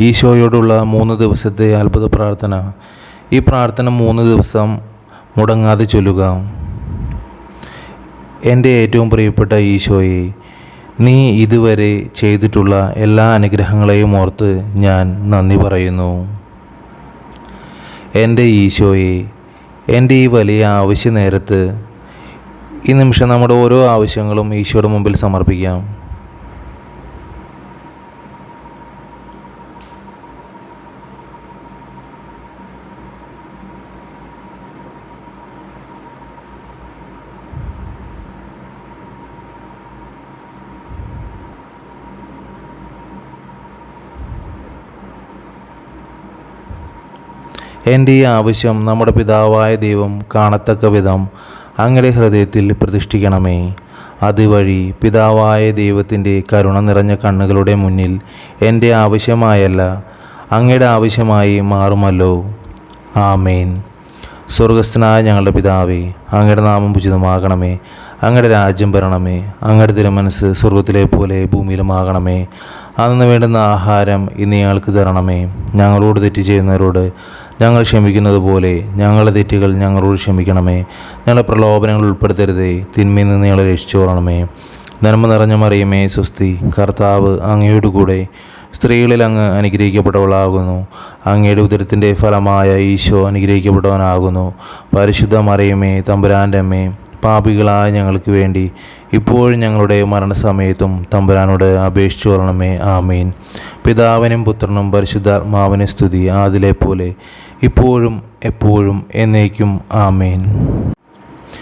ഈശോയോടുള്ള 3 ദിവസത്തെ അത്ഭുത പ്രാർത്ഥന. ഈ പ്രാർത്ഥന 3 ദിവസം മുടങ്ങാതെ ചൊല്ലുക. എൻ്റെ ഏറ്റവും പ്രിയപ്പെട്ട ഈശോയെ, നീ ഇതുവരെ ചെയ്തിട്ടുള്ള എല്ലാ അനുഗ്രഹങ്ങളെയും ഓർത്ത് ഞാൻ നന്ദി പറയുന്നു. എൻ്റെ ഈശോയെ, എൻ്റെ ഈ വലിയ ആവശ്യ നേരത്ത് ഈ നിമിഷം നമ്മുടെ ഓരോ ആവശ്യങ്ങളും ഈശോയുടെ മുമ്പിൽ സമർപ്പിക്കാം. എൻ്റെ ഈ ആവശ്യം നമ്മുടെ പിതാവായ ദൈവം കാണത്തക്ക വിധം അങ്ങയുടെ ഹൃദയത്തിൽ പ്രതിഷ്ഠിക്കണമേ. അതുവഴി പിതാവായ ദൈവത്തിൻ്റെ കരുണ നിറഞ്ഞ കണ്ണുകളുടെ മുന്നിൽ എൻ്റെ ആവശ്യമായല്ല, അങ്ങയുടെ ആവശ്യമായി മാറുമല്ലോ. ആമേൻ. സ്വർഗസ്ഥനായ ഞങ്ങളുടെ പിതാവേ, അങ്ങയുടെ നാമം ഉചിതമാകണമേ. അങ്ങയുടെ രാജ്യം വരണമേ. അങ്ങയുടെ തിരുമനസ്സ് സ്വർഗത്തിലെ പോലെ ഭൂമിയിലുമാകണമേ. അന്ന് വേണ്ടുന്ന ആഹാരം ഇന്ന് ഞങ്ങൾക്ക് തരണമേ. ഞങ്ങളോട് തെറ്റ് ചെയ്യുന്നവരോട് ഞങ്ങൾ ക്ഷമിക്കുന്നത് പോലെ ഞങ്ങളുടെ തെറ്റുകൾ ഞങ്ങളോട് ക്ഷമിക്കണമേ. ഞങ്ങളെ പ്രലോഭനങ്ങൾ ഉൾപ്പെടുത്തരുതേ, തിന്മയിൽ നിന്ന് ഞങ്ങളെ രക്ഷിച്ചുകൊള്ളണമേ. നന്മ നിറഞ്ഞ മറിയമേ സ്വസ്തി, കർത്താവ് അങ്ങയോട് കൂടെ സ്ത്രീകളിൽ അങ്ങ് അനുഗ്രഹിക്കപ്പെട്ടവളാകുന്നു. അങ്ങയുടെ ഉദരത്തിൻ്റെ ഫലമായ ഈശോ അനുഗ്രഹിക്കപ്പെട്ടവനാകുന്നു. പരിശുദ്ധ മറിയമേ തമ്പുരാൻ്റെ അമ്മേ, പാപികളായ ഞങ്ങൾക്ക് വേണ്ടി ഇപ്പോഴും ഞങ്ങളുടെ മരണസമയത്തും തമ്പുരാനോട് അപേക്ഷിച്ചു കൊള്ളണമേ. ആമീൻ. പിതാവിനും പുത്രനും പരിശുദ്ധാത്മാവിനും സ്തുതി, ആദിലെ പോലെ ഇപ്പോഴും എപ്പോഴും എന്നേക്കും. ആമേൻ.